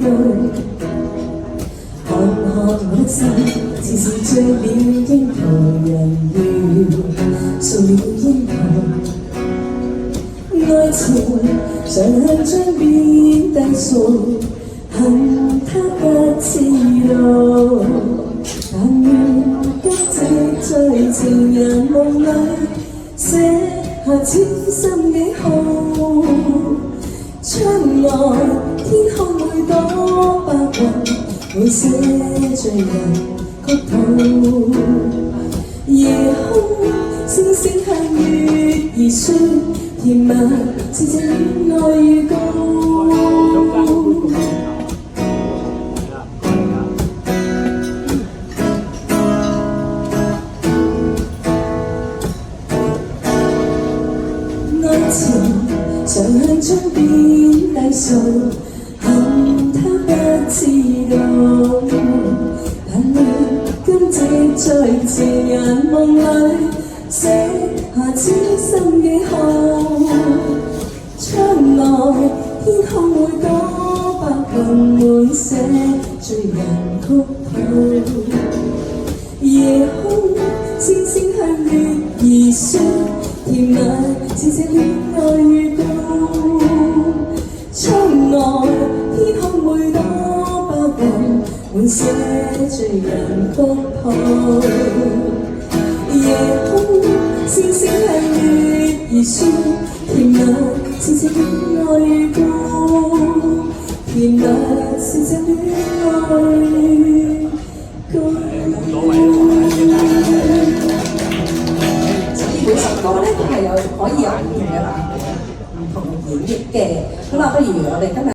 對，看看我的心，似是醉了櫻桃人兒，掃了櫻桃。愛情像向窗邊低訴，恨他不知道，但願今夕在情人夢裏寫下痴心記號。窗外天空會多白雲，會寫醉人曲譜。夜空星星向月兒説，甜蜜是這戀愛預告。愛情常向窗邊低訴，恨他不知道，但願今夕在情人夢裏寫下痴心記號。窗外天空會多白雲，滿寫醉人曲譜。夜空星星向月兒説，甜蜜是這戀愛預告。窗外天空會多白雲，滿寫醉人曲譜。夜空星星向月兒説，甜蜜是這戀愛預告，甜蜜是這戀愛預告。每首歌咧都係可以有唔同嘅版本、唔同演繹嘅。好啦，不如我哋今日